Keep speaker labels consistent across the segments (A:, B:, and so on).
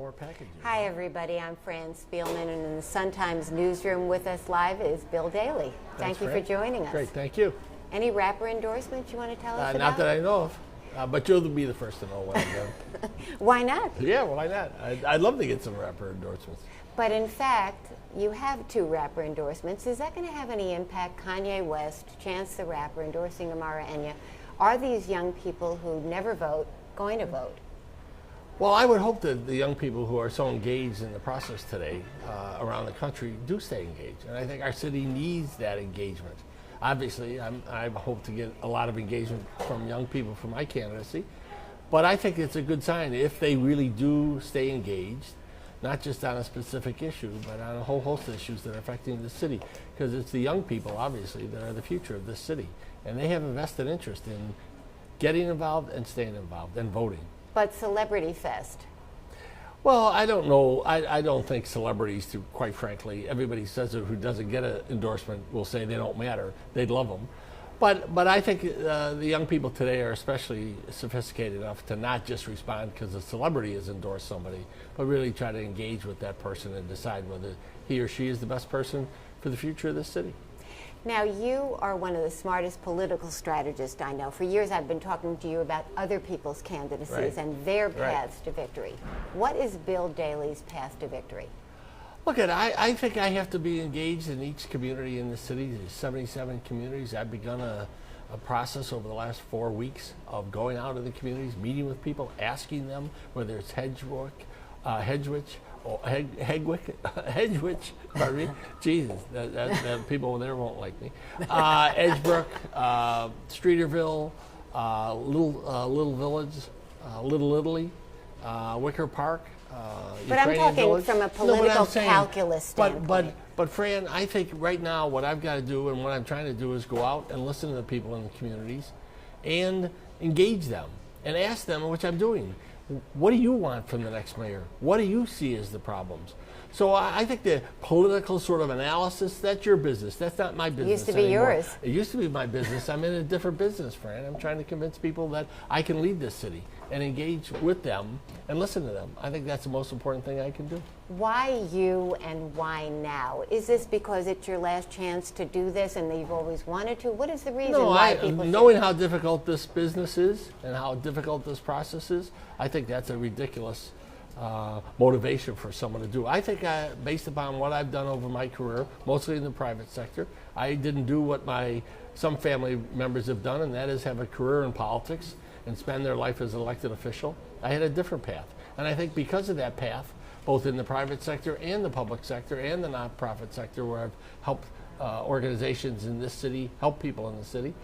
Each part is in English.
A: more packages.
B: Hi, everybody. I'm Fran Spielman, and in the Sun-Times newsroom with us live is Bill Daly. Thank you for joining us.
A: Great, thank you.
B: Any rapper endorsements you want to tell us about?
A: Not that I know of, but you'll be the first to know when I'm done.
B: Why not?
A: Yeah, why not? I'd love to get some rapper endorsements.
B: But in fact, you have 2 rapper endorsements. Is that going to have any impact? Kanye West, Chance the Rapper, endorsing Amara Enya. Are these young people who never vote going to vote?
A: Well, I would hope that the young people who are so engaged in the process today around the country do stay engaged. And I think our city needs that engagement. Obviously, I hope to get a lot of engagement from young people for my candidacy. But I think it's a good sign if they really do stay engaged, not just on a specific issue, but on a whole host of issues that are affecting the city. Because it's the young people, obviously, that are the future of this city. And they have a vested interest in getting involved and staying involved and voting.
B: But Celebrity Fest.
A: Well, I don't know. I don't think celebrities, quite frankly, everybody says it who doesn't get an endorsement will say they don't matter. They'd love them. But I think the young people today are especially sophisticated enough to not just respond because a celebrity has endorsed somebody, but really try to engage with that person and decide whether he or she is the best person for the future of this city.
B: Now, you are one of the smartest political strategists I know. For years, I've been talking to you about other people's candidacies and their paths to victory. What is Bill Daly's path to victory?
A: Look, I think I have to be engaged in each community in the city. There's 77 communities. I've begun a process over the last 4 weeks of going out to the communities, meeting with people, asking them whether it's Hedgewich, pardon me. Jesus, that people there won't like me. Edgebrook, Streeterville, Little Village, Little Italy, Wicker Park.
B: But I'm talking
A: Village.
B: From a political calculus standpoint.
A: But Fran, I think right now what I've got to do and what I'm trying to do is go out and listen to the people in the communities and engage them and ask them, which I'm doing. What do you want from the next mayor? What do you see as the problems? So I think the political sort of analysis, that's your business. That's not my business.
B: It used to be
A: anymore.
B: yours.
A: It used to be my business. I'm in a different business, Fran. I'm trying to convince people that I can lead this city and engage with them and listen to them. I think that's the most important thing I can do.
B: Why you and why now? Is this because it's your last chance to do this and you've always wanted to? What is the reason why people
A: knowing how difficult this business is and how difficult this process is, I think that's a ridiculous motivation for someone to do. I think based upon what I've done over my career, mostly in the private sector, I didn't do what some family members have done, and that is have a career in politics and spend their life as an elected official. I had a different path. And I think because of that path, both in the private sector and the public sector and the nonprofit sector where I've helped organizations in this city, help people in the city,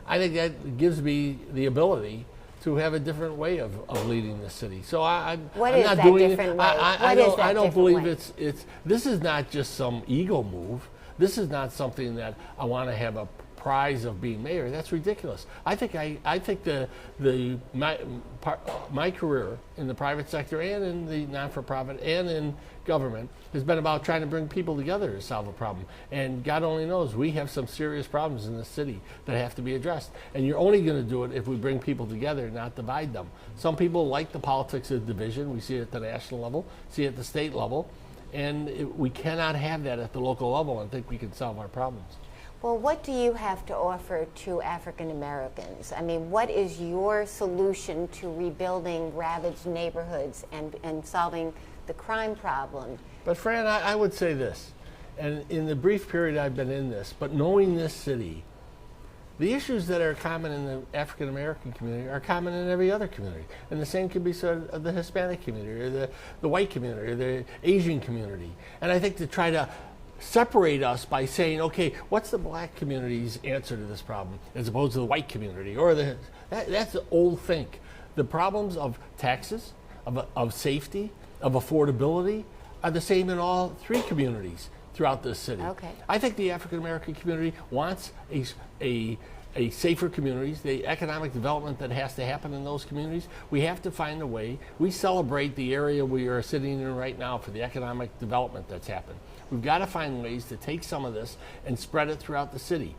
A: I think that gives me the ability to have a different way of leading the city. So I'm not doing it. I don't believe it's this is not just some ego move. This is not something that I want to have a prize of being mayor. That's ridiculous. I think my career in the private sector and in the non-for-profit and in government has been about trying to bring people together to solve a problem. And God only knows we have some serious problems in the city that have to be addressed. And you're only going to do it if we bring people together, not divide them. Some people like the politics of division. We see it at the national level, see it at the state level, and we cannot have that at the local level and think we can solve our problems.
B: Well, what do you have to offer to African Americans? I mean, what is your solution to rebuilding ravaged neighborhoods and solving the crime problem?
A: But Fran, I would say this, and in the brief period I've been in this, but knowing this city, the issues that are common in the African American community are common in every other community. And the same can be said of the Hispanic community or the white community or the Asian community. And I think to try to separate us by saying, okay, what's the black community's answer to this problem as opposed to the white community? Or that's the old think. The problems of taxes, of safety, of affordability are the same in all 3 communities throughout this city.
B: Okay.
A: I think the African American community wants a safer communities, the economic development that has to happen in those communities. We have to find a way. We celebrate the area we are sitting in right now for the economic development that's happened. We've got to find ways to take some of this and spread it throughout the city,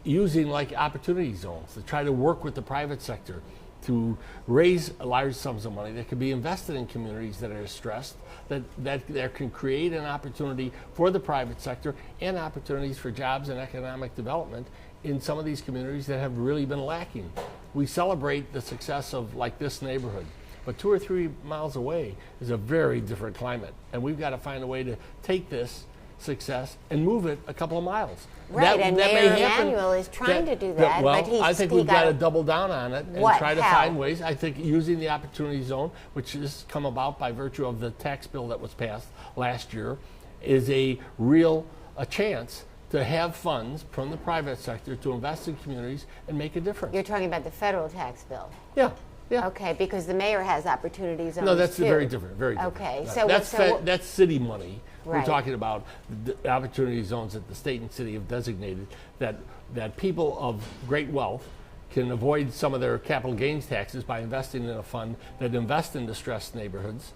A: using like opportunity zones to try to work with the private sector to raise large sums of money that can be invested in communities that are stressed, that can create an opportunity for the private sector and opportunities for jobs and economic development in some of these communities that have really been lacking. We celebrate the success of like this neighborhood, but 2 or 3 miles away is a very different climate, and we've got to find a way to take this success and move it a couple of miles.
B: Right, and Mayor Emanuel is trying to do that.
A: Well,
B: but
A: I think we've got to double down on it and try to find ways. I think using the opportunity zone, which has come about by virtue of the tax bill that was passed last year, is a chance to have funds from the private sector to invest in communities and make a difference.
B: You're talking about the federal tax bill?
A: Yeah. Yeah.
B: Okay, because the mayor has opportunity zones.
A: No, that's
B: too.
A: Very different. Very different.
B: Okay,
A: that's city money.
B: Right.
A: We're talking about the opportunity zones that the state and city have designated that people of great wealth can avoid some of their capital gains taxes by investing in a fund that invests in distressed neighborhoods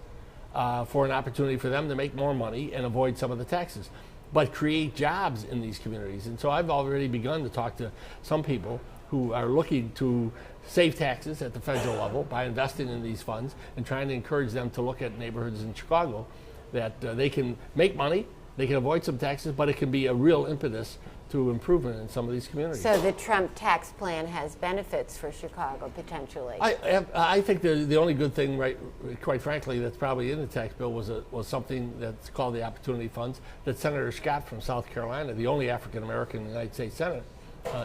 A: for an opportunity for them to make more money and avoid some of the taxes, but create jobs in these communities. And so I've already begun to talk to some people who are looking to save taxes at the federal level by investing in these funds and trying to encourage them to look at neighborhoods in Chicago that they can make money, they can avoid some taxes, but it can be a real impetus to improvement in some of these communities.
B: So the Trump tax plan has benefits for Chicago, potentially.
A: I think the only good thing, right, quite frankly, that's probably in the tax bill was something that's called the Opportunity Funds that Senator Scott from South Carolina, the only African American in the United States Senate,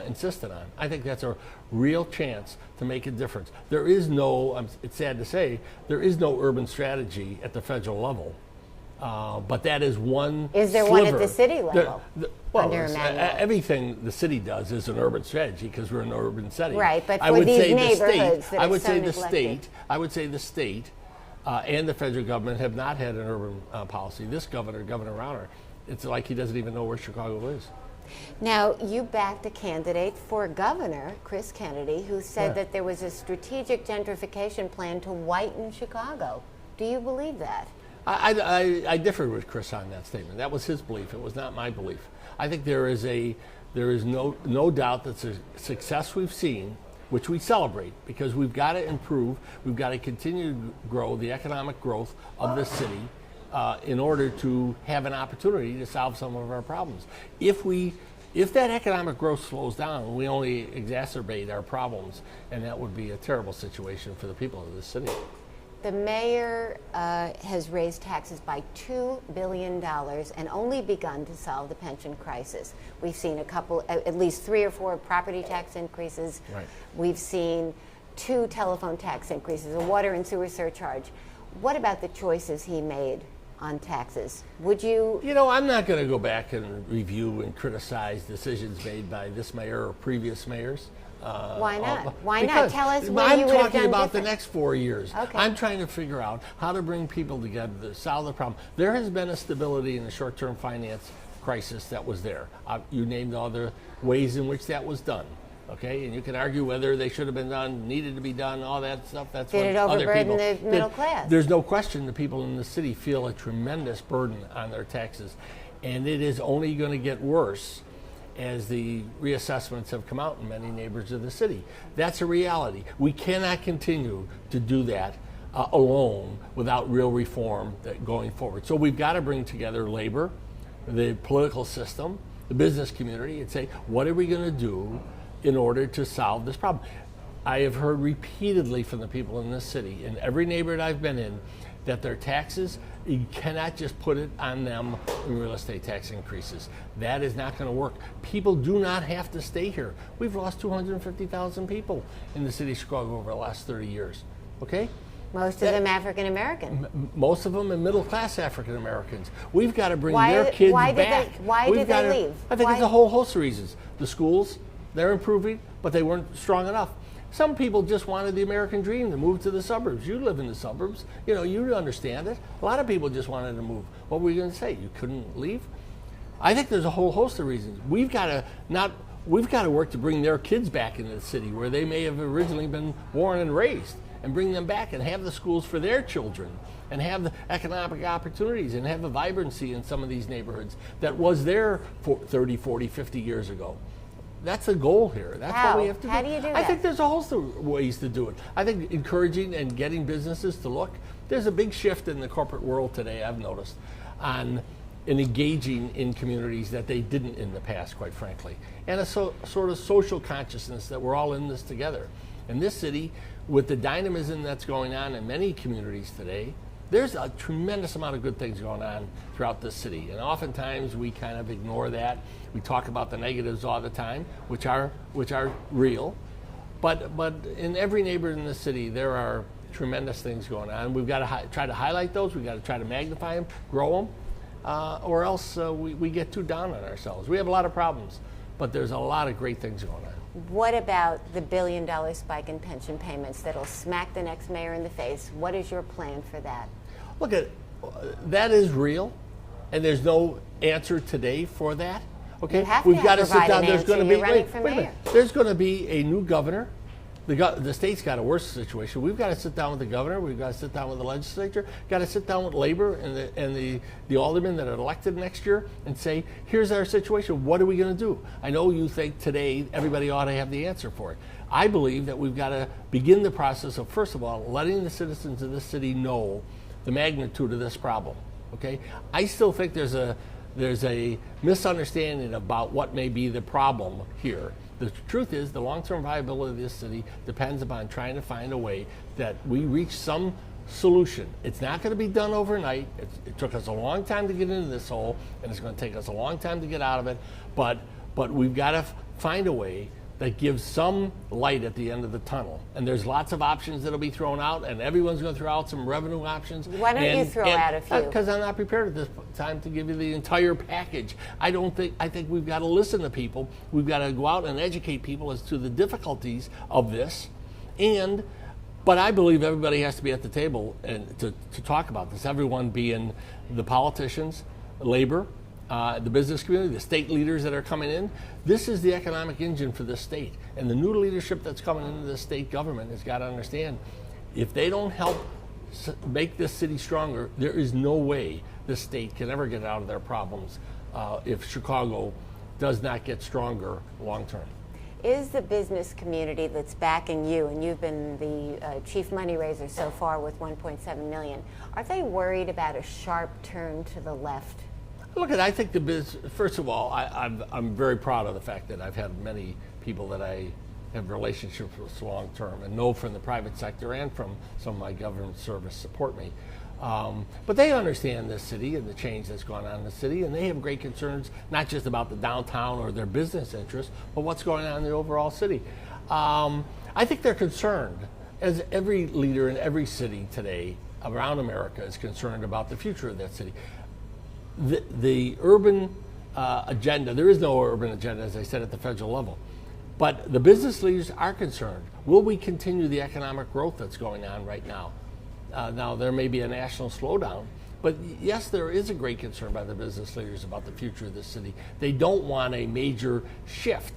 A: insisted on. I think that's a real chance to make a difference. There is no, it's sad to say, there is no urban strategy at the federal level. But that is one
B: Is there
A: sliver.
B: one at the city level?
A: Everything the city does is an urban strategy because we're an urban setting.
B: Right, but for these neighborhoods that are so neglected.
A: I would say the state and the federal government have not had an urban policy. This Governor Rauner, it's like he doesn't even know where Chicago is.
B: Now, you backed a candidate for governor, Chris Kennedy, who said that there was a strategic gentrification plan to whiten Chicago. Do you believe that?
A: I differed with Chris on that statement. That was his belief. It was not my belief. I think there is no doubt that the success we've seen, which we celebrate, because we've got to improve, we've got to continue to grow the economic growth of this city in order to have an opportunity to solve some of our problems. If that economic growth slows down, we only exacerbate our problems, and that would be a terrible situation for the people of this city.
B: The mayor has raised taxes by $2 billion and only begun to solve the pension crisis. We've seen at least 3 or 4 property tax increases.
A: Right.
B: We've seen 2 telephone tax increases, a water and sewer surcharge. What about the choices he made on taxes? Would you? You know,
A: I'm not going to go back and review and criticize decisions made by this mayor or previous mayors.
B: Why not? Why not? Tell us what you would have done.
A: I'm talking about
B: different.
A: The next 4 years.
B: Okay.
A: I'm trying to figure out how to bring people together to solve the problem. There has been a stability in the short-term finance crisis that was there. You named all the ways in which that was done. Okay, and you can argue whether they should have been done, needed to be done, all that stuff. That's
B: Did it overburden the middle class?
A: There's no question the people in the city feel a tremendous burden on their taxes, and it is only going to get worse as the reassessments have come out in many neighborhoods of the city. That's a reality. We cannot continue to do that alone without real reform going forward. So we've got to bring together labor, the political system, the business community, and say, what are we going to do in order to solve this problem? I have heard repeatedly from the people in this city, in every neighborhood I've been in, that their taxes, you cannot just put it on them in real estate tax increases. That is not going to work. People do not have to stay here. We've lost 250,000 people in the city of Chicago over the last 30 years. Okay?
B: Most of them African American.
A: Most of them are middle class African Americans. We've got to bring their kids back.
B: Why did they leave?
A: I think there's a whole host of reasons. The schools, they're improving, but they weren't strong enough. Some people just wanted the American dream to move to the suburbs. You live in the suburbs. You know, you understand it. A lot of people just wanted to move. What were you going to say? You couldn't leave? I think there's a whole host of reasons. We've got to work to bring their kids back into the city where they may have originally been born and raised, and bring them back and have the schools for their children and have the economic opportunities and have the vibrancy in some of these neighborhoods that was there 30, 40, 50 years ago. that's the goal here. That's what we have to do.
B: How do you do that?
A: I think there's a host of ways to do it. I think encouraging and getting businesses to look. There's a big shift in the corporate world today, I've noticed, on engaging in communities that they didn't in the past, quite frankly. And a sort of social consciousness that we're all in this together. In this city, with the dynamism that's going on in many communities today, there's a tremendous amount of good things going on throughout this city. And oftentimes we kind of ignore that. We talk about the negatives all the time, which are real. But in every neighborhood in the city, there are tremendous things going on. We've got to try to highlight those. We've got to try to magnify them, grow them, or else we get too down on ourselves. We have a lot of problems, but there's a lot of great things going on.
B: What about the $1 billion spike in pension payments that'll smack the next mayor in the face? What is your plan for that?
A: Look, that is real, and there's no answer today for that. Okay,
B: you have
A: we've
B: to
A: got to sit down.
B: There's going to be wait a minute.
A: There's going to be a new governor. The state's got a worse situation. We've got to sit down with the governor. We've got to sit down with the legislature. Got to sit down with labor and the aldermen that are elected next year and say, here's our situation. What are we going to do? I know you think today everybody ought to have the answer for it. I believe that we've got to begin the process of, first of all, letting the citizens of this city know the magnitude of this problem. Okay, I still think there's a misunderstanding about what may be the problem here. The truth is, the long-term viability of this city depends upon trying to find a way that we reach some solution. It's not going to be done overnight. It took us a long time to get into this hole, and it's going to take us a long time to get out of it. But we've got to find a way that gives some light at the end of the tunnel. And there's lots of options that'll be thrown out, and everyone's going to throw out some revenue options.
B: Why don't you throw out a few?
A: Because I'm not prepared at this time to give you the entire package. I think we've got to listen to people. We've got to go out and educate people as to the difficulties of this. But I believe everybody has to be at the table and to talk about this. Everyone being the politicians, labor, the business community, the state leaders that are coming in. This is the economic engine for this state. And the new leadership that's coming into the state government has got to understand, if they don't help make this city stronger, there is no way the state can ever get out of their problems if Chicago does not get stronger long term.
B: Is the business community that's backing you, and you've been the chief money raiser so far with $1.7 million, are they worried about a sharp turn to the left?
A: Look, I think the business, first of all, I'm very proud of the fact that I've had many people that I have relationships with long term and know from the private sector and from some of my government service support me. But they understand this city and the change that's going on in the city, and they have great concerns, not just about the downtown or their business interests, but what's going on in the overall city. I think they're concerned, as every leader in every city today around America is concerned about the future of that city. The urban agenda, there is no urban agenda, as I said, at the federal level. But the business leaders are concerned. Will we continue the economic growth that's going on right now? Now, there may be a national slowdown, but yes, there is a great concern by the business leaders about the future of this city. They don't want a major shift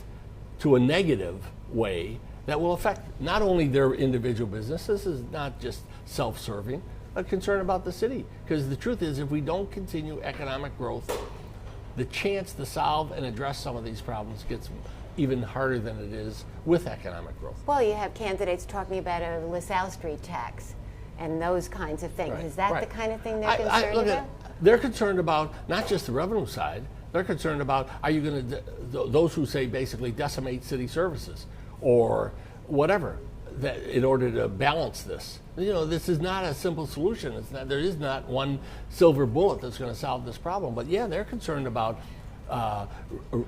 A: to a negative way that will affect not only their individual business. This is not just self-serving, a concern about the city. Because the truth is, if we don't continue economic growth, the chance to solve and address some of these problems gets even harder than it is with economic growth.
B: Well, you have candidates talking about a LaSalle Street tax and those kinds of things. Is that the kind of thing they're concerned about?
A: They're concerned about not just the revenue side. They're concerned about, are you going to, those who say basically decimate city services or whatever, that in order to balance this. You know, this is not a simple solution. It's not, there is not one silver bullet that's going to solve this problem. But yeah, they're concerned about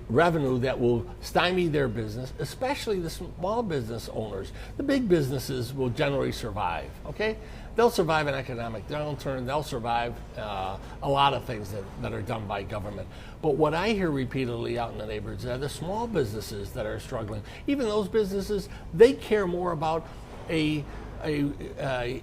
A: revenue that will stymie their business, especially the small business owners. The big businesses will generally survive, okay? They'll survive an economic downturn. They'll survive a lot of things that are done by government. But what I hear repeatedly out in the neighborhoods are the small businesses that are struggling. Even those businesses, they care more about a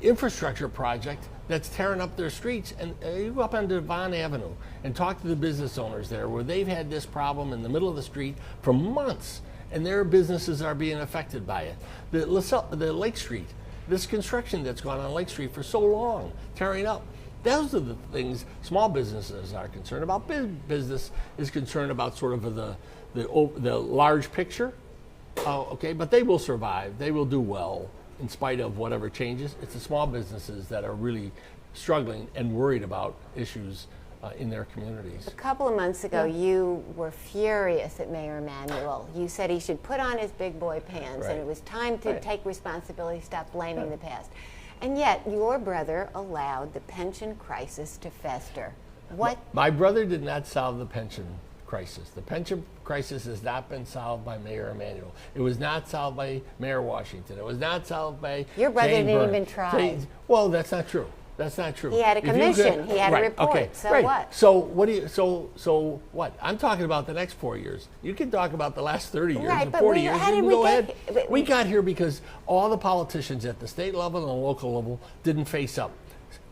A: infrastructure project that's tearing up their streets. And you go up on Devon Avenue and talk to the business owners there, where they've had this problem in the middle of the street for months, and their businesses are being affected by it. The Lake Street, this construction that's gone on Lake Street for so long, tearing up. Those are the things small businesses are concerned about. Big business is concerned about sort of the large picture. Okay, but they will survive. They will do well in spite of whatever changes. It's the small businesses that are really struggling and worried about issues in their communities.
B: A couple of months ago, you were furious at Mayor Emanuel. You said he should put on his big boy pants, and it was time to take responsibility, stop blaming the past. And yet, your brother allowed the pension crisis to fester. What?
A: My brother did not solve the pension crisis. The pension crisis has not been solved by Mayor Emanuel. It was not solved by Mayor Washington. It was not solved by
B: your brother
A: Jane
B: didn't
A: Byrne.
B: even try.
A: Well, that's not true. That's not true.
B: He had a commission. He had a report.
A: Okay,
B: so what?
A: So what do you? So what? I'm talking about the next 4 years. You can talk about the last 30 years
B: Right,
A: and
B: but
A: 40 years.
B: how
A: You
B: did
A: can
B: we
A: go
B: get
A: ahead.
B: here?
A: We got here because all the politicians at the state level and the local level didn't face up.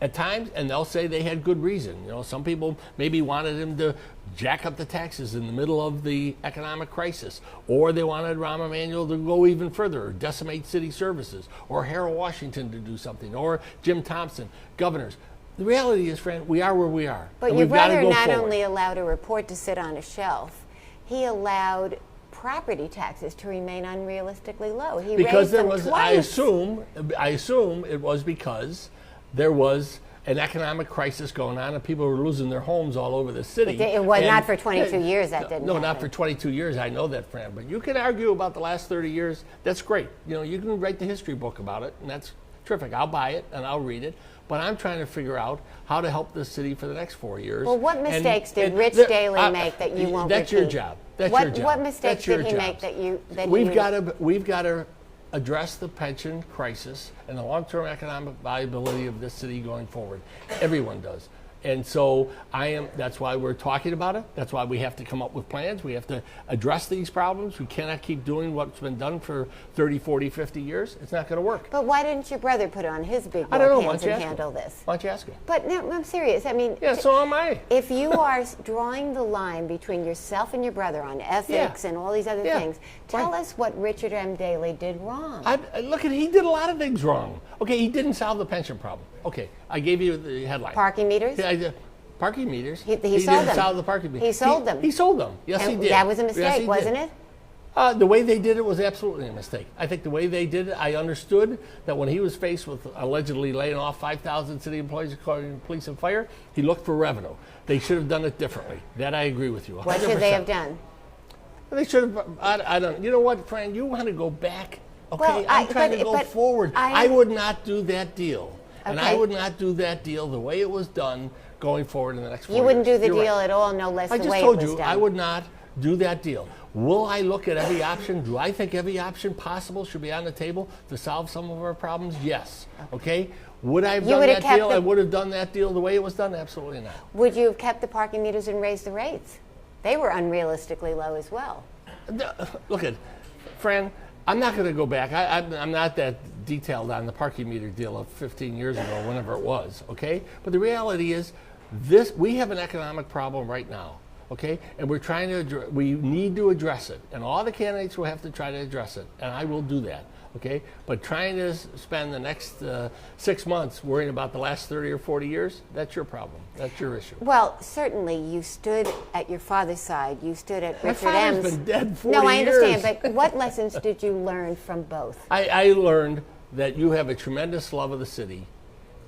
A: At times, and they'll say they had good reason. You know, some people maybe wanted him to jack up the taxes in the middle of the economic crisis, or they wanted Rahm Emanuel to go even further, or decimate city services, or Harold Washington to do something, or Jim Thompson, governors. The reality is, Fran, we are where we are.
B: But your brother not only allowed a report to sit on a shelf, he allowed property taxes to remain unrealistically low. He
A: because
B: raised
A: there
B: them
A: was,
B: twice.
A: I assume it was because there was an economic crisis going on and people were losing their homes all over the city.
B: It was not for 22 years that didn't
A: No,
B: happen.
A: not for 22 years. I know that, Fran. But you can argue about the last 30 years. That's great. You know, you can write the history book about it, and that's terrific. I'll buy it and I'll read it. But I'm trying to figure out how to help this city for the next 4 years.
B: Well, what mistakes did Rich Daley make that you won't
A: That's
B: repeat?
A: your job. That's
B: what,
A: your job.
B: What mistakes did he make that you?
A: We've got to address the pension crisis and the long-term economic viability of this city going forward. Everyone does. And so that's why we're talking about it. That's why we have to come up with plans. We have to address these problems. We cannot keep doing what's been done for 30, 40, 50 years. It's not going to work.
B: But why didn't your brother put on his big boy pants and handle this?
A: Why don't you ask him?
B: But no, I'm serious. I mean,
A: yeah, so am I.
B: If you are drawing the line between yourself and your brother on ethics and all these other things, tell us what Richard M. Daley did wrong.
A: Look, he did a lot of things wrong. Okay, he didn't solve the pension problem. Okay, I gave you the headline.
B: Parking meters?
A: Parking meters.
B: He
A: didn't
B: sold them.
A: solve the parking meters.
B: He sold them.
A: He sold them. Yes,
B: and
A: he did.
B: That was a mistake,
A: yes,
B: wasn't it?
A: The way they did it was absolutely a mistake. I think the way they did it, I understood that when he was faced with allegedly laying off 5,000 city employees according to police and fire, he looked for revenue. They should have done it differently. That I agree with you 100%.
B: What should they have done?
A: They should have, I don't, you know what, Fran, you want to go back. Okay,
B: well,
A: I'm trying to go forward. I would not do that deal. Okay. And I would not do that deal the way it was done going forward in the next 4 years.
B: You wouldn't do the deal at all, no less the way it was done.
A: I just told you, I would not do that deal. Will I look at every option? Do I think every option possible should be on the table to solve some of our problems? Yes. Okay? Would I have done that deal? I would have done that deal the way it was done? Absolutely not.
B: Would you have kept the parking meters and raised the rates? They were unrealistically low as well.
A: Look at, Fran, I'm not going to go back. I'm not that detailed on the parking meter deal of 15 years ago, whenever it was, okay? But the reality is, we have an economic problem right now, okay? And we're trying to, we need to address it. And all the candidates will have to try to address it. And I will do that, okay? But trying to spend the next 6 months worrying about the last 30 or 40 years, that's your problem. That's your issue.
B: Well, certainly you stood at your father's side. You stood at Richard
A: My
B: M's.
A: father's been dead 40 years.
B: No, I understand, but what lessons did you learn from both?
A: I learned that you have a tremendous love of the city,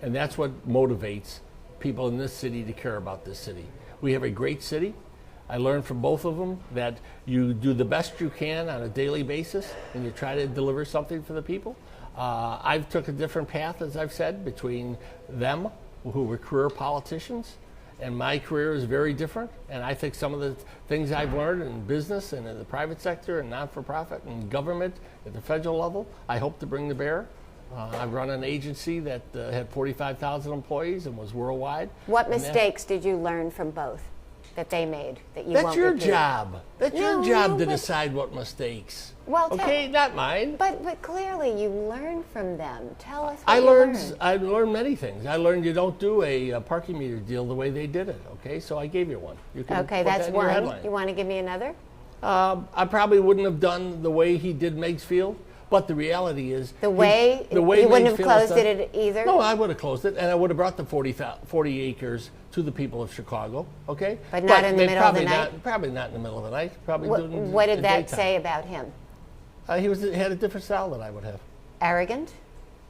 A: and that's what motivates people in this city to care about this city. We have a great city. I learned from both of them that you do the best you can on a daily basis, and you try to deliver something for the people. I've took a different path, as I've said, between them, who were career politicians, and my career is very different. And I think some of the things I've learned in business and in the private sector and not-for-profit and government at the federal level, I hope to bring to bear. I've run an agency that had 45,000 employees and was worldwide.
B: What mistakes did you learn from both that they made that you
A: That's
B: won't
A: your
B: repeat?
A: job. That's your job to decide what mistakes.
B: Well,
A: okay, not mine.
B: But clearly you learned from them. Tell us what
A: I
B: you
A: learned. I learned many things. I learned you don't do a parking meter deal the way they did it. Okay, so I gave you one. You can
B: okay,
A: put
B: that's
A: that in your
B: one.
A: headline.
B: You want to give me another?
A: I probably wouldn't have done the way he did Meigs Field, But the reality is,
B: you wouldn't have closed it either?
A: No, I would have closed it, and I would have brought the 40 acres to the people of Chicago, okay?
B: But not in the middle of the night?
A: Probably not in the middle of the night. Probably
B: what did that say about him?
A: He had a different style than I would have.
B: Arrogant?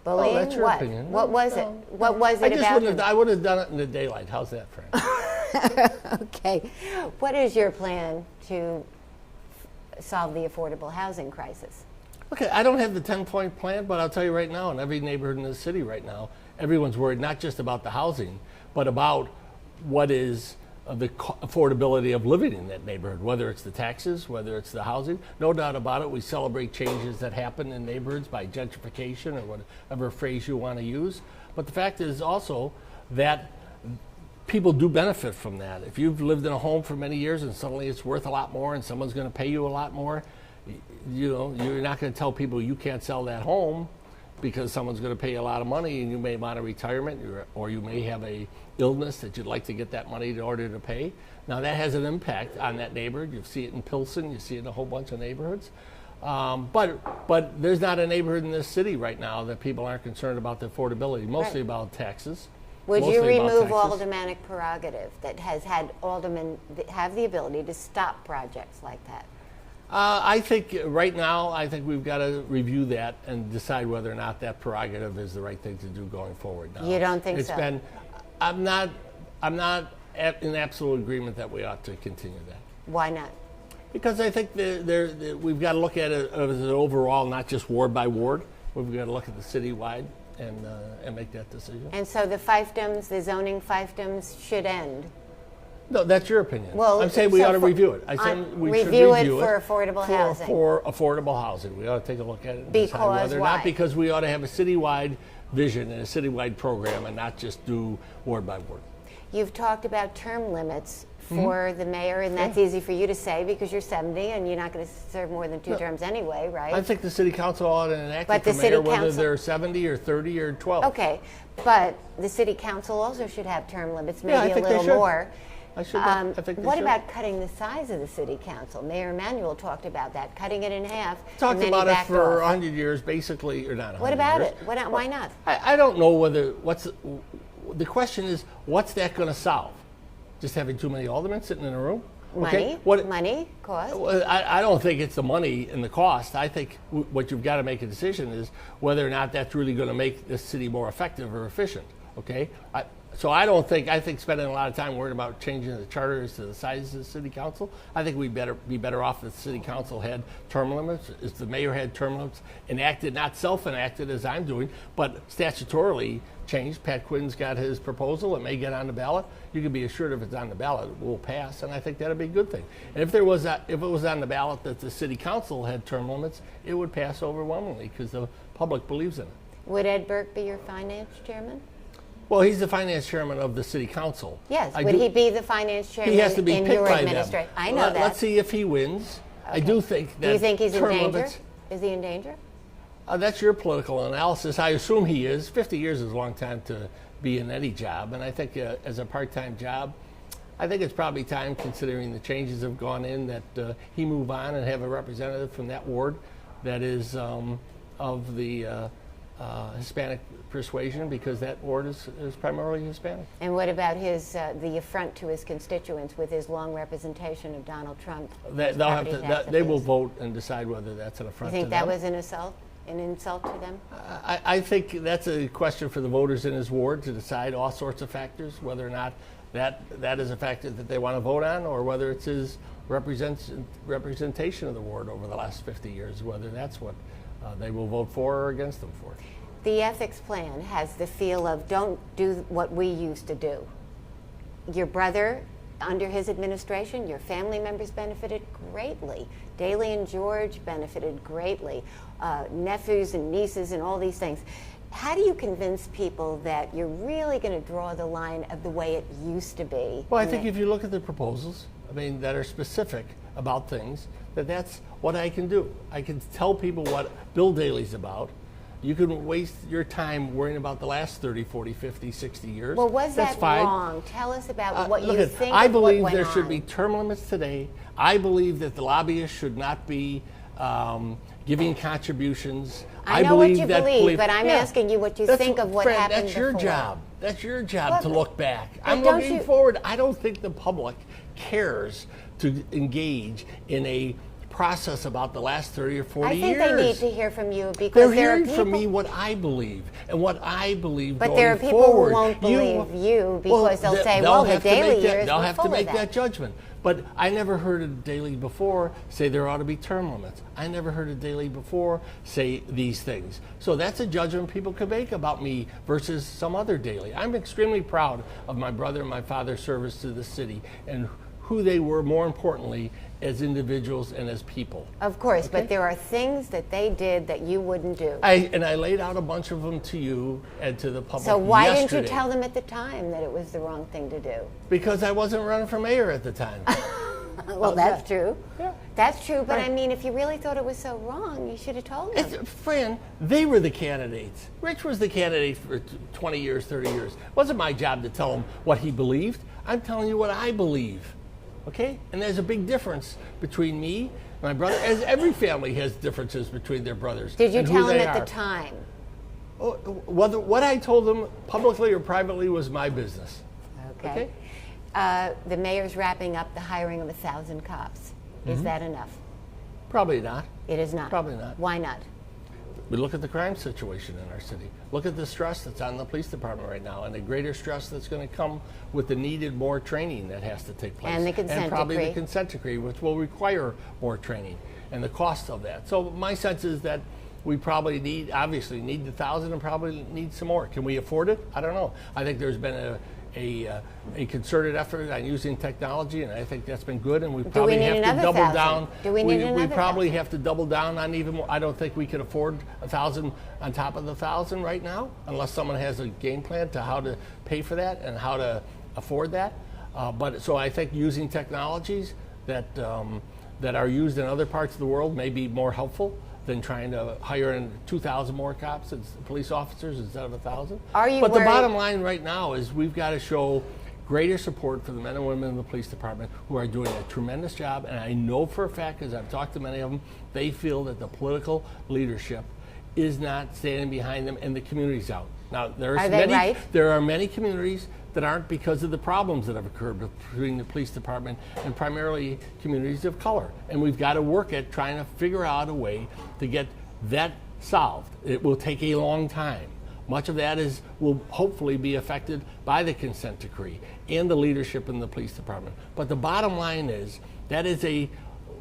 B: Bullying?
A: That's your opinion.
B: What was it? What was it about him?
A: I would have done it in the daylight. How's that, Fran?
B: Okay. What is your plan to solve the affordable housing crisis?
A: Okay, I don't have the 10-point plan, but I'll tell you right now, in every neighborhood in the city right now, everyone's worried not just about the housing, but about what is the affordability of living in that neighborhood, whether it's the taxes, whether it's the housing. No doubt about it, we celebrate changes that happen in neighborhoods by gentrification or whatever phrase you want to use. But the fact is also that people do benefit from that. If you've lived in a home for many years and suddenly it's worth a lot more and someone's going to pay you a lot more, you're not going to tell people you can't sell that home because someone's going to pay you a lot of money, and you may want a retirement, or you may have a illness that you'd like to get that money in order to pay. Now that has an impact on that neighborhood. You see it in Pilsen, you see it in a whole bunch of neighborhoods. But there's not a neighborhood in this city right now that people aren't concerned about the affordability, mostly about taxes.
B: Would you remove aldermanic prerogative that has had aldermen have the ability to stop projects like that?
A: I think right now, we've got to review that and decide whether or not that prerogative is the right thing to do going forward. Now,
B: you don't think so?
A: I'm not in absolute agreement that we ought to continue that.
B: Why not?
A: Because I think we've got to look at it as an overall, not just ward by ward. We've got to look at the citywide and make that decision.
B: And so the fiefdoms, the zoning fiefdoms, should end.
A: No, that's your opinion.
B: Well,
A: I'm saying we ought to review it. I said we should
B: review it for affordable housing.
A: For affordable housing. We ought to take a look at it and
B: because
A: decide whether or
B: why?
A: not, because we ought to have a citywide vision and a citywide program and not just do ward by ward.
B: You've talked about term limits for the mayor, and that's easy for you to say because you're 70 and you're not going to serve more than 2 terms anyway, right?
A: I think the city council ought to enact it for mayor, whether they're 70 or 30 or 12.
B: Okay, but the city council also should have term limits, maybe
A: I think
B: a little more.
A: I think
B: what about cutting the size of the city council? Mayor Emanuel talked about that, cutting it in half.
A: Talked about it for 100 years, basically, or not 100
B: What about
A: years.
B: it? Why not?
A: I don't know whether, the question is, what's that going to solve? Just having too many aldermen sitting in a room?
B: Money, money, cost?
A: I don't think it's the money and the cost. I think what you've got to make a decision is whether or not that's really going to make this city more effective or efficient, okay? I think spending a lot of time worrying about changing the charters to the size of the city council, I think we'd be better off if the city council had term limits, if the mayor had term limits, enacted, not self-enacted as I'm doing, but statutorily changed. Pat Quinn's got his proposal. It may get on the ballot. You can be assured if it's on the ballot, it will pass, and I think that'd be a good thing. And if it was on the ballot that the city council had term limits, it would pass overwhelmingly because the public believes in it.
B: Would Ed Burke be your finance chairman?
A: Well, he's the finance chairman of the city council.
B: Yes. Would he be the finance chairman
A: he has to be
B: in
A: picked
B: your
A: by
B: administration?
A: them.
B: I know that.
A: Let's see if he wins. Okay. I do think that.
B: Do you think he's in
A: term
B: danger?
A: limits,
B: is he in danger?
A: That's your political analysis. I assume he is. 50 years is a long time to be in any job, and I think as a part-time job, I think it's probably time, considering the changes have gone in, that he move on and have a representative from that ward that is of the Hispanic persuasion, because that ward is primarily Hispanic.
B: And what about his the affront to his constituents with his long representation of Donald Trump?
A: They will vote and decide whether that's an affront to them.
B: You think that was an assault? An insult to them?
A: I think that's a question for the voters in his ward to decide all sorts of factors, whether or not that is a factor that they want to vote on, or whether it's his representation of the ward over the last 50 years, whether that's what they will vote for or against them for.
B: The ethics plan has the feel of don't do what we used to do. Your brother, under his administration, your family members benefited greatly. Daly and George benefited greatly. Nephews and nieces and all these things. How do you convince people that you're really going to draw the line of the way it used to be?
A: Well, I think if you look at the proposals, that are specific about things, that's what I can do. I can tell people what Bill Daley's about. You can waste your time worrying about the last 30, 40, 50, 60 years.
B: Well, was
A: that's
B: that
A: fine.
B: wrong? Tell us about what you think
A: I
B: of
A: believe
B: what
A: there
B: went
A: should
B: on.
A: be term limits today. I believe that the lobbyists should not be giving contributions.
B: I know what you
A: that
B: believe, but I'm asking you what you think of what
A: Fran,
B: happened
A: that's your
B: before.
A: job. That's your job to look back. I'm
B: don't
A: looking
B: you-
A: forward. I don't think the public cares to engage in a process about the last 30 or 40
B: I think
A: years.
B: they need to hear from you because
A: They're
B: there are
A: hearing
B: people.
A: from me what I believe and what I believe
B: But
A: going
B: there are people
A: forward.
B: who won't believe you because they'll say,
A: they'll
B: well, the
A: have to make
B: Daley
A: that-
B: years
A: They'll
B: were
A: have to
B: full of
A: make
B: that.
A: that judgment. But I never heard a Daley before say there ought to be term limits. I never heard a Daley before say these things. So that's a judgment people could make about me versus some other Daley. I'm extremely proud of my brother and my father's service to the city and who they were, more importantly, as individuals and as people.
B: Of course,
A: Okay?
B: but there are things that they did that you wouldn't do.
A: I laid out a bunch of them to you and to the public
B: So why
A: yesterday.
B: didn't you tell them at the time that it was the wrong thing to do?
A: Because I wasn't running for mayor at the time.
B: Well, that's true.
A: Yeah.
B: That's true, but
A: Right.
B: I mean, if you really thought it was so wrong, you should have told them.
A: Fran, they were the candidates. Rich was the candidate for 20 years, 30 years. It wasn't my job to tell him what he believed. I'm telling you what I believe. Okay? And there's a big difference between me and my brother, as every family has differences between their brothers.
B: Did you
A: and who
B: tell them
A: they
B: at
A: are.
B: the time?
A: Whether what I told them publicly or privately was my business.
B: Okay. The mayor's wrapping up the hiring of 1,000 cops. Is that enough?
A: Probably not.
B: It is not.
A: Probably not.
B: Why not?
A: We look at the crime situation in our city. Look at the stress that's on the police department right now and the greater stress that's going to come with the needed more training that has to take place.
B: And the consent
A: probably
B: decree.
A: the consent decree, which will require more training and the cost of that. So my sense is that we probably obviously need the 1,000 and probably need some more. Can we afford it? I don't know. I think there's been a concerted effort on using technology, and I think that's been good. And we probably
B: need
A: have to
B: another
A: double
B: 1,000?
A: down.
B: Do we need
A: we
B: another
A: probably
B: 1,000?
A: have to double down on even more. I don't think we could afford 1,000 on top of the 1,000 right now, unless someone has a game plan to how to pay for that and how to afford that. But so I think using technologies that are used in other parts of the world may be more helpful than trying to hire in 2,000 more cops and police officers instead of 1,000.
B: Are you
A: But
B: worried?
A: the bottom line right now is we've got to show greater support for the men and women in the police department who are doing a tremendous job. And I know for a fact, because I've talked to many of them, they feel that the political leadership is not standing behind them and the community's out. Now,
B: Are they right?
A: there are many communities that aren't because of the problems that have occurred between the police department and primarily communities of color. And we've got to work at trying to figure out a way to get that solved. It will take a long time. Much of that will hopefully be affected by the consent decree and the leadership in the police department. But the bottom line is that is a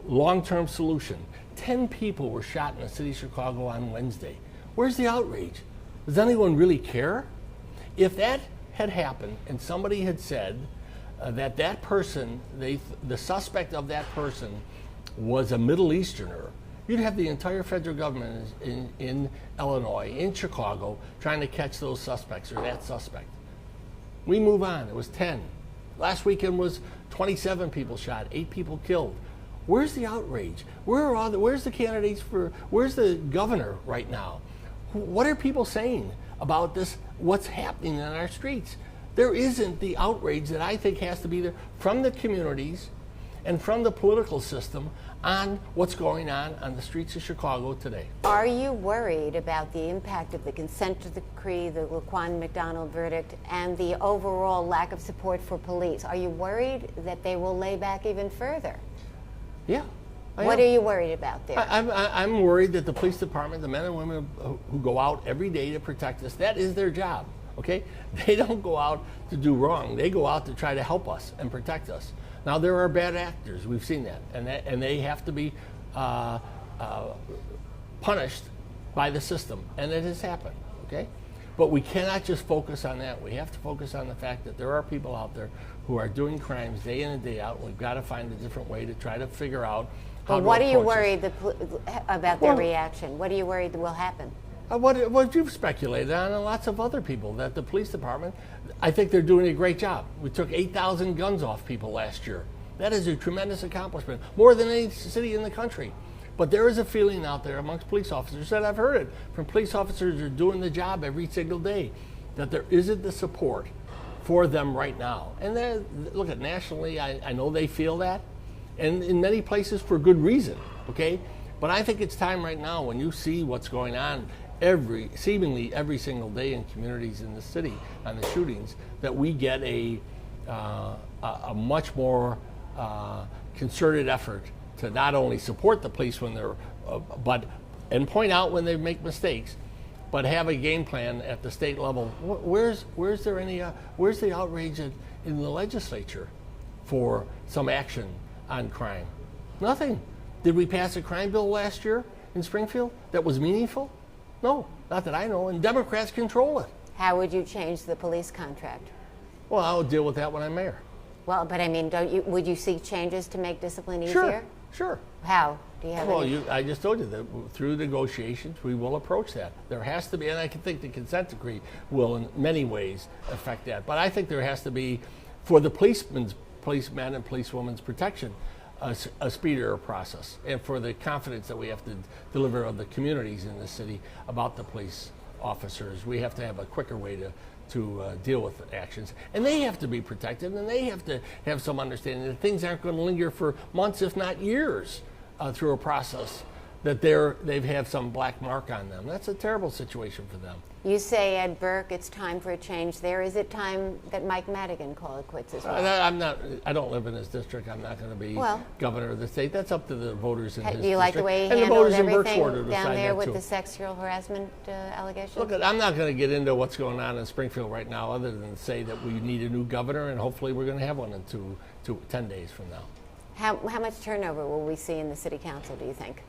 A: long-term solution. 10 people were shot in the city of Chicago on Wednesday. Where's the outrage? Does anyone really care? If that had happened and somebody had said that person, the suspect of that person was a Middle Easterner, you'd have the entire federal government in Illinois, in Chicago, trying to catch those suspects or that suspect. We move on. It was 10. Last weekend was 27 people shot, 8 people killed. Where's the outrage? Where's the candidates where's the governor right now? What are people saying about this, what's happening in our streets? There isn't the outrage that I think has to be there from the communities and from the political system on what's going on the streets of Chicago today.
B: Are you worried about the impact of the consent decree, the Laquan McDonald verdict, and the overall lack of support for police? Are you worried that they will lay back even further?
A: Yeah.
B: What are you worried about there?
A: I'm worried that the police department, the men and women who go out every day to protect us, that is their job, okay? They don't go out to do wrong. They go out to try to help us and protect us. Now, there are bad actors. We've seen that. And they have to be punished by the system. And it has happened, okay? But we cannot just focus on that. We have to focus on the fact that there are people out there who are doing crimes day in and day out. We've got to find a different way to try to figure out how
B: But
A: to
B: what are you
A: approach
B: worried about their
A: Well-
B: reaction? What are you worried will happen?
A: What you've speculated on, and lots of other people, that the police department, I think they're doing a great job. We took 8,000 guns off people last year. That is a tremendous accomplishment, more than any city in the country. But there is a feeling out there amongst police officers, and I've heard it from police officers who are doing the job every single day, that there isn't the support for them right now. And look at nationally, I know they feel that, and in many places for good reason, okay? But I think it's time right now, when you see what's going on seemingly every single day in communities in the city on the shootings, that we get a much more concerted effort to not only support the police when they're, and point out when they make mistakes, but have a game plan at the state level. Where's the outrage in the legislature for some action on crime? Nothing. Did we pass a crime bill last year in Springfield that was meaningful? No, not that I know, and Democrats control it.
B: How would you change the police contract?
A: Well, I'll deal with that when I'm mayor.
B: Well, but I mean, would you seek changes to make discipline easier?
A: Sure.
B: How? Do you have any?
A: I just told you that through negotiations, we will approach that. There has to be, and I can think the consent decree will in many ways affect that. But I think there has to be, for the policemen and policewomen's protection, a speedier process, and for the confidence that we have to deliver of the communities in the city about the police officers, we have to have a quicker way to deal with actions, and they have to be protected, and they have to have some understanding that things aren't going to linger for months, if not years, through a process that they've had some black mark on them. That's a terrible situation for them.
B: You say, Ed Burke, it's time for a change there. Is it time that Mike Madigan call it quits as well?
A: I don't live in his district. I'm not going to be governor of the state. That's up to the voters in his district.
B: Do you like the way he handled everything down there with the sexual harassment allegations?
A: Look, I'm not going to get into what's going on in Springfield right now, other than say that we need a new governor, and hopefully we're going to have one in 10 days from now. How
B: much turnover will we see in the city council, do you think?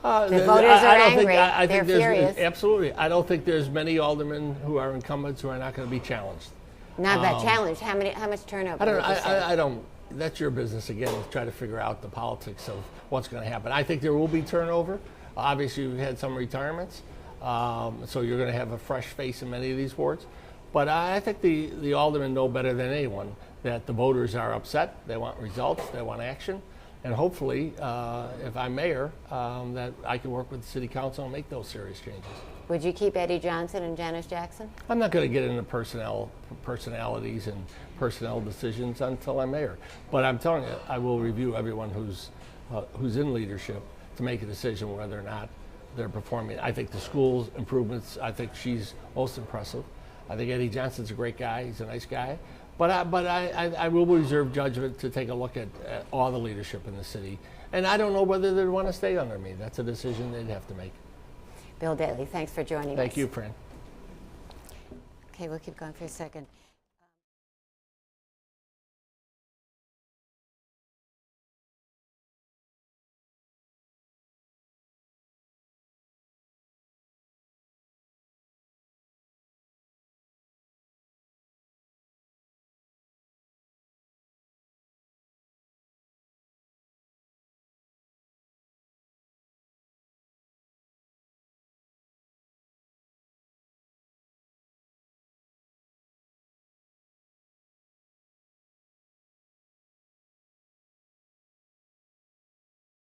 A: The
B: voters are angry.
A: They're
B: furious.
A: Absolutely. I don't think there's many aldermen who are incumbents who are not going to be challenged.
B: Not that challenged. How much turnover?
A: I don't. That's your business again. To try to figure out the politics of what's going to happen. I think there will be turnover. Obviously, we've had some retirements, so you're going to have a fresh face in many of these wards. But I think the aldermen know better than anyone that the voters are upset. They want results. They want action. And hopefully, if I'm mayor, that I can work with the city council and make those serious changes.
B: Would you keep Eddie Johnson and Janice Jackson?
A: I'm not going to get into personalities and personnel decisions until I'm mayor. But I'm telling you, I will review everyone who's in leadership to make a decision whether or not they're performing. I think the school's improvements, I think she's most impressive. I think Eddie Johnson's a great guy. He's a nice guy. But I will reserve judgment to take a look at all the leadership in the city. And I don't know whether they'd want to stay under me. That's a decision they'd have to make.
B: Bill Daly, thanks for joining us.
A: Thank you, Fran.
B: Okay, we'll keep going for a second.